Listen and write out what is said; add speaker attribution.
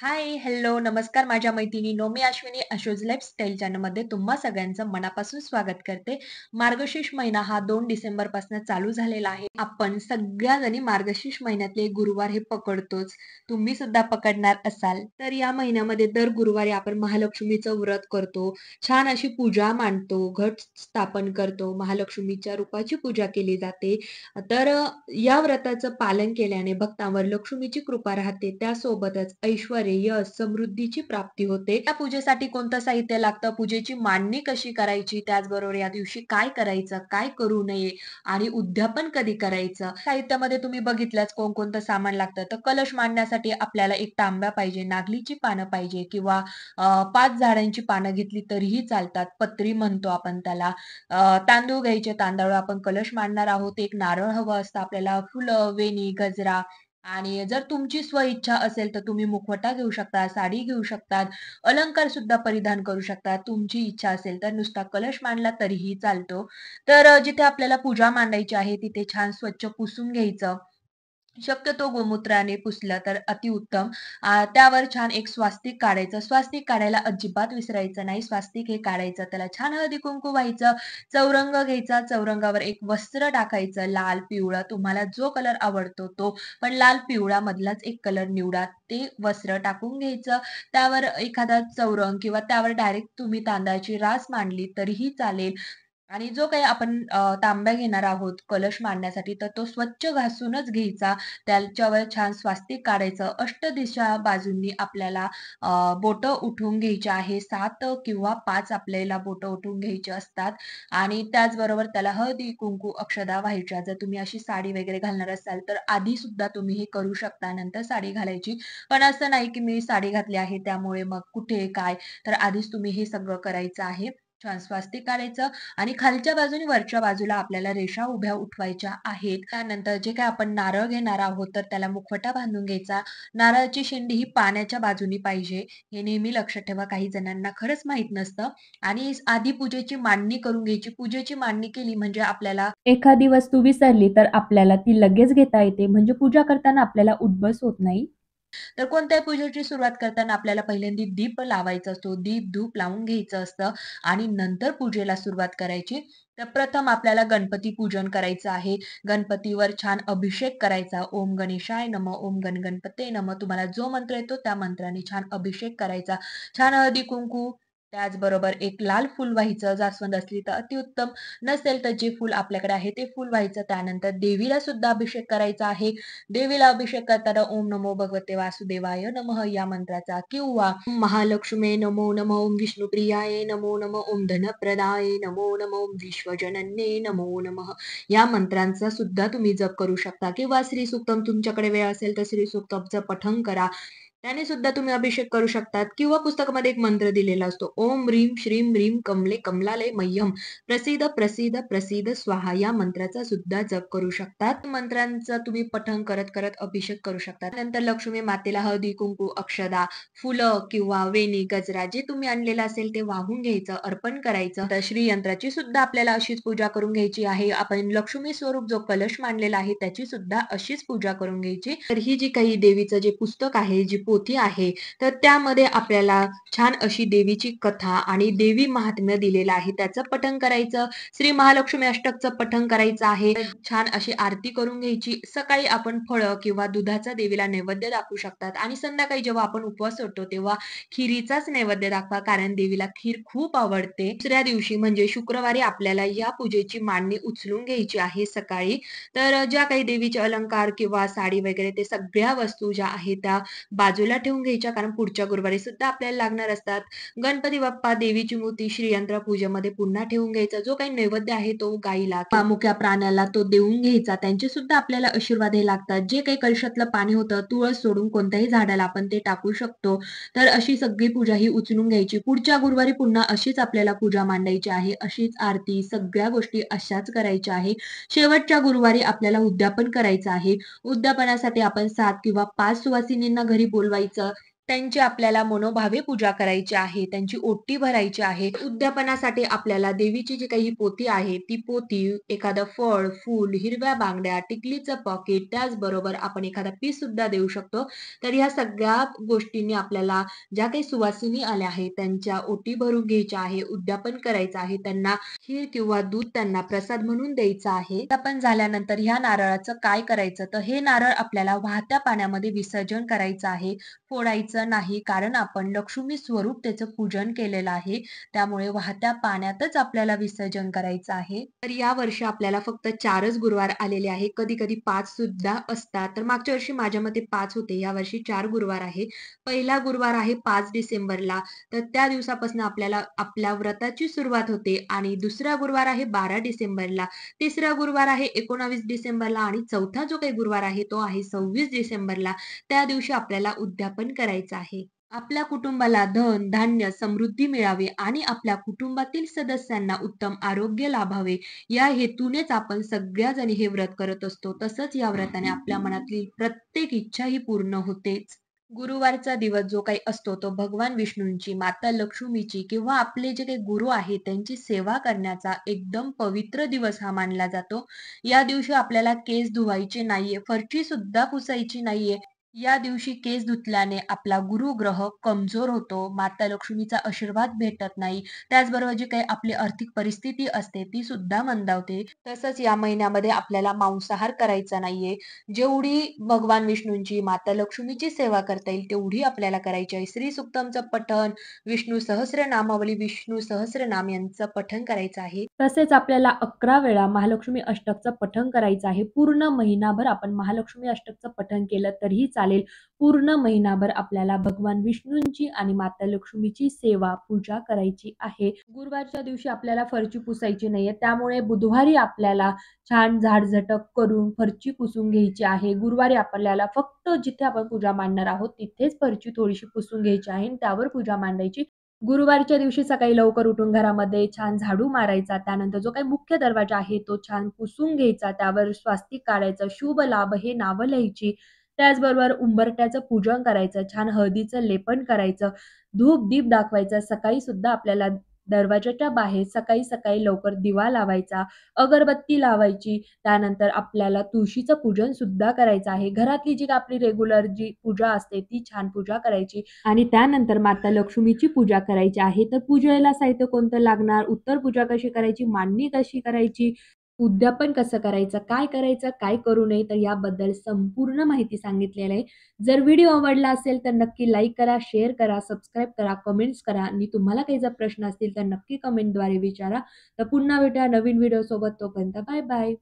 Speaker 1: हाय, hello, नमस्कार माझ्या मैत्रिणींनो. मी अश्विनी आशूज लाईफस्टाईल चॅनलमध्ये तुम्हा सगळ्यांचं मनापासून स्वागत करते. मार्गशीर्ष महिना हा 2 डिसेंबरपासून चालू झालेला आहे. आपण सगळ्याजणी मार्गशीर्ष महिन्यातले गुरुवार हे पकडतोच. तुम्ही सुद्धा पकडणार असाल तर या महिन्यामध्ये दर गुरुवारी आपण महालक्ष्मीचं व्रत करतो. छान अशी पूजा मांडतो, घट स्थापन करतो, महालक्ष्मीच्या रूपाची पूजा केली जाते. तर या व्रताचं पालन केल्याने भक्तांवर लक्ष्मीची कृपा राहते. त्यासोबतच ऐश्वर्य, यश, समृद्धीची प्राप्ती होते. त्या पूजेसाठी कोणतं साहित्य लागतं, पूजेची मांडणी कशी करायची, त्याचबरोबर या दिवशी काय करायचं, काय करू नये आणि उद्यापन कधी करायचं. साहित्यामध्ये तुम्ही बघितलंच कोणकोणतं सामान लागतं. तर कलश मांडण्यासाठी आपल्याला एक तांब्या पाहिजे, नागलीची पानं पाहिजे किंवा 5 झाडांची पानं घेतली तरीही चालतात. पत्री म्हणतो आपण त्याला. तांदूळ घ्यायचे, तांदळावर आपण कलश मांडणार आहोत. एक नारळ हवं असतं आपल्याला, फुलं, वेणी, गजरा आणि जर तुमची स्वइच्छा असेल तर तुम्ही मुखवटा घेऊ शकता, साडी घेऊ शकतात, अलंकार सुद्धा परिधान करू शकता. तुमची इच्छा असेल तर नुसता कलश मांडला तरीही चालतो. तर जिथे आपल्याला पूजा मांडायची आहे तिथे छान स्वच्छ पुसून घ्यायचं. शक्यतो गोमूत्राने पुसलं तर अतिउत्तम. त्यावर छान एक स्वास्तिक काढायचं. स्वास्तिक काढायला अजिबात विसरायचं नाही. स्वास्तिक हे काढायचं. त्याला छान हळदी-कुंकू व्हायचं. चौरंग घ्यायचा. चौरंगावर एक वस्त्र टाकायचं लाल, पिवळं तुम्हाला जो कलर आवडतो तो. पण लाल, पिवळा मधलाच एक कलर निवडा. ते वस्त्र टाकून घ्यायचं. त्यावर एखादा चौरंग किंवा त्यावर डायरेक्ट तुम्ही तांदळाची रास मांडली तरीही चालेल. आणि जो काही आपण तांब्या घेणार आहोत कलश मांडण्यासाठी, तर तो स्वच्छ घासूनच घ्यायचा. त्याच्यावर छान स्वास्तिक काढायचं. अष्टदिशा बाजूंनी आपल्याला बोटं उठवून घ्यायची आहे. 7 किंवा 5 आपल्याला बोटं उठवून घ्यायची असतात आणि त्याचबरोबर त्याला हळदी, कुंकू, अक्षदा व्हायच्या. जर तुम्ही अशी साडी वगैरे घालणार असाल, तर आधी सुद्धा तुम्ही हे करू शकता. नंतर साडी घालायची. पण असं नाही की मी साडी घातली आहे त्यामुळे मग कुठे काय, तर आधीच तुम्ही हे सगळं करायचं आहे. छान स्वास्तिक काढायचं आणि खालच्या बाजूने वरच्या बाजूला आपल्याला रेषा उभ्या उठवायच्या आहेत. त्यानंतर जे काही आपण नारळ घेणार आहोत, तर त्याला मुखवटा बांधून घ्यायचा. नारळाची शेंडी ही पाण्याच्या बाजूनी पाहिजे. हे नेहमी लक्षात ठेवा. काही जणांना खरंच माहीत नसतं आणि आधी पूजेची मांडणी करून घ्यायची. पूजेची मांडणी केली म्हणजे आपल्याला एखादी वस्तू विसरली तर आपल्याला ती लगेच घेता येते. म्हणजे पूजा करताना आपल्याला उद्बस होत नाही. तर कोणत्याही पूजेची सुरुवात करताना आपल्याला पहिल्यांदा दीप लावायचा असतो. दीप, धूप लावून घ्यायचं असतं आणि नंतर पूजेला सुरुवात करायची. तर प्रथम आपल्याला गणपती पूजन करायचं आहे. गणपतीवर छान अभिषेक करायचा. ओम गणेशाय नमः, ओम गणपतये नमः. तुम्हाला जो मंत्र येतो त्या मंत्राने छान अभिषेक करायचा. छान हळदी-कुंकू, त्याचबरोबर एक लाल फूल व्हायचं. जास्वंद असली तर अतिउत्तम. नसेल तर जे फूल आपल्याकडे आहे ते फूल व्हायचं. त्यानंतर देवीला सुद्धा अभिषेक करायचा आहे. देवीला अभिषेक करताना ओम नमो भगवते वासुदेवाय नमः या मंत्राचा किंवा महालक्ष्मी नमो नमः, ओम विष्णुप्रियाय नमो नमः, ओम धनप्रदाय नमो नमः, ओम विश्वजनन्ये नमो नमः या मंत्रांचा सुद्धा तुम्ही जप करू शकता किंवा श्री सूक्तम तुमच्याकडे वेळ असेल तर श्री सूक्तमचं पठण करा. त्याने सुद्धा तुम्ही अभिषेक करू शकतात किंवा पुस्तकामध्ये एक मंत्र दिलेला असतो. ओम ह्रीं श्रीं ह्रीं कमले कमलालय मह्यम प्रसीद प्रसीद प्रसीद स्वाहा या मंत्राचा सुद्धा जप करू शकतात. मंत्रांचं तुम्ही पठण करत करत अभिषेक करू शकता. नंतर लक्ष्मी मातेला हळदी कुंकू अक्षदा फुलं किंवा वेणी गजरा जे तुम्ही आणलेलं असेल ते वाहून घ्यायचं अर्पण करायचं. तर श्रीयंत्राची सुद्धा आपल्याला अशीच पूजा करून घ्यायची आहे. आपण लक्ष्मी स्वरूप जो कलश मांडलेला आहे त्याची सुद्धा अशीच पूजा करून घ्यायची. तर ही जी काही देवीचं जे पुस्तक आहे, जी पोथी आहे, तर त्यामध्ये आपल्याला छान अशी देवीची कथा आणि देवी महात्म्य दिलेलं आहे. त्याचं पठण करायचं. श्री महालक्ष्मी अष्टकचं पठण करायचं आहे. छान अशी आरती करून घ्यायची. सकाळी आपण फळं किंवा दुधाचा देवीला नैवेद्य दाखवू शकतात आणि संध्याकाळी जेव्हा आपण उपवास सोडतो तेव्हा खिरीचाच नैवेद्य दाखवा कारण देवीला खीर खूप आवडते. दुसऱ्या दिवशी म्हणजे शुक्रवारी आपल्याला या पूजेची मांडणी उचलून घ्यायची आहे सकाळी. तर ज्या काही देवीचे अलंकार किंवा साडी वगैरे ते सगळ्या वस्तू ज्या आहेत त्या बाजूला ठेवून घ्यायच्या कारण पुढच्या गुरुवारी सुद्धा आपल्याला लागणार असतात. गणपती बाप्पा, देवीची मूर्ती, श्रीयंत्र पूजेमध्ये पुन्हा ठेवून घ्यायचा. जो काही नैवेद्य आहे तो गाईला किंवा मुक्या प्राण्याला तो देऊन घ्यायचा. त्यांचे सुद्धा आपल्याला आशीर्वाद हे लागतात. जे काही कलशातलं पाणी होतं, तुळस सोडून कोणत्याही झाडाला आपण ते टाकू शकतो. तर अशी सगळी पूजा ही उचलून घ्यायची. पुढच्या गुरुवारी पुन्हा अशीच आपल्याला पूजा मांडायची आहे. अशीच आरती, सगळ्या गोष्टी अशाच करायच्या आहे. शेवटच्या गुरुवारी आपल्याला उद्यापन करायचं आहे. उद्यापनासाठी आपण 7 किंवा 5 सुवासिनींना घरी बोलवायचं. त्यांची आपल्याला मनोभावे पूजा करायची आहे. त्यांची ओटी भरायची आहे. उद्यापनासाठी आपल्याला देवीची जी काही पोथी आहे, ती पोथी, एखादं फळ, फूल, हिरव्या बांगड्या, टिकलीचं पॉकेट, त्याचबरोबर आपण एखादा पीस सुद्धा देऊ शकतो. तर ह्या सगळ्या गोष्टींनी आपल्याला ज्या काही सुवासिनी आल्या आहेत, त्यांच्या ओटी भरून घ्यायच्या आहे, उद्यापन करायचं आहे. त्यांना खीर किंवा दूध त्यांना प्रसाद म्हणून द्यायचा आहे. उद्यापन झाल्यानंतर ह्या नारळाचं काय करायचं? तर हे नारळ आपल्याला वाहत्या पाण्यामध्ये विसर्जन करायचं आहे. फोडायचं नाही, कारण आपण लक्ष्मी स्वरूप त्याचं पूजन केलेलं आहे. त्यामुळे वाहत्या पाण्यातच आपल्याला विसर्जन करायचं आहे. तर या वर्षी आपल्याला फक्त 4च गुरुवार आलेले आहे. कधी-कधी 5 सुद्धा असतात. तर मागच्या वर्षी माझ्या मते 5 होते. यावर्षी 4 गुरुवार आहे. पहिला गुरुवार आहे 5 डिसेंबरला. तर त्या दिवसापासून आपल्याला आपल्या व्रताची सुरुवात होते आणि दुसरा गुरुवार आहे 12 डिसेंबरला. तिसरा गुरुवार आहे 19 डिसेंबरला आणि चौथा जो काही गुरुवार आहे तो आहे 26 डिसेंबरला. त्या दिवशी आपल्याला उद्यापन करायचं आहे. आपल्या कुटुंबाला धन, धान्य, समृद्धी मिळावी आणि आपल्या कुटुंबातील सदस्यांना उत्तम आरोग्य लाभावे, या हेतूनेच आपण सगळ्याजणी हे व्रत करत असतो. तसंच या व्रताने आपल्या मनातली प्रत्येक इच्छा ही पूर्ण होतेच. गुरुवारचा दिवस जो काही असतो तो भगवान विष्णूंची, माता लक्ष्मीची किंवा आपले जे काही गुरु आहेत त्यांची सेवा करण्याचा एकदम पवित्र दिवस हा मानला जातो. या दिवशी आपल्याला केस धुवायचे नाहीये, फरची सुद्धा पुसायची नाहीये. या दिवशी केस धुतल्याने आपला गुरुग्रह कमजोर होतो, माता लक्ष्मीचा आशीर्वाद भेटत नाही. त्याचबरोबर जी काही आपली आर्थिक परिस्थिती असते ती सुद्धा मंदावते. तसंच या महिन्यामध्ये आपल्याला मांसाहार करायचा नाहीये. जेवढी भगवान विष्णूंची, माता लक्ष्मीची सेवा करता येईल तेवढी आपल्याला करायची आहे. श्री सूक्तमचं पठण, विष्णू सहस्रनामावली, विष्णू सहस्रनाम यांचं पठण करायचं आहे. तसेच आपल्याला 11 वेळा महालक्ष्मी अष्टकचं पठण करायचं आहे. पूर्ण महिनाभर आपण महालक्ष्मी अष्टकचं पठण केलं तरीही चालेल. पूर्ण महिनाभर आपल्याला भगवान विष्णूंची आणि माता लक्ष्मीची सेवा, पूजा करायची आहे. गुरुवारच्या दिवशी आपल्याला फरची पुसायची नाहीये. त्यामुळे बुधवारी आपल्याला छान झाडझटक करून फरची पुसून घ्यायची आहे. गुरुवारी आपल्याला फक्त जिथे आपण पूजा मांडणार आहोत तिथेच फरची थोडीशी पुसून घ्यायची आहे आणि त्यावर पूजा मांडायची. गुरुवारच्या दिवशी सकाळी लवकर उठून घरामध्ये छान झाडू मारायचा. त्यानंतर जो काही मुख्य दरवाजा आहे तो छान पुसून घ्यायचा. त्यावर स्वास्तिक काढायचं. शुभ लाभ हे नावं लिहायची. त्याचबरोबर उंबरठ्याचं पूजन करायचं. छान हळदीचं लेपन करायचं. धूप, दीप दाखवायचा. सकाळी सुद्धा आपल्याला दरवाजाच्या बाहेर सकाळी-सकाळी लवकर दिवा लावायचा, अगरबत्ती लावायची. त्यानंतर आपल्याला तुळशीचं पूजन सुद्धा करायचं आहे. घरातली जी आपली रेग्युलर जी पूजा असते ती छान पूजा करायची आणि त्यानंतर माता लक्ष्मीची पूजा करायची आहे. तर पूजेला साहित्य कोणतं लागणार, उत्तर पूजा कशी करायची, मांडणी कशी करायची, उद्यापन कसं करायचं, काय करायचं, काय करू नये, तर याबद्दल संपूर्ण माहिती सांगितलेली आहे. जर व्हिडिओ आवडला असेल तर नक्की लाईक करा, शेअर करा, सबस्क्राईब करा, कमेंट्स करा आणि तुम्हाला काही जर प्रश्न असतील तर नक्की कमेंटद्वारे विचारा. तर पुन्हा भेटूया नवीन व्हिडिओसोबत. तोपर्यंत बाय बाय.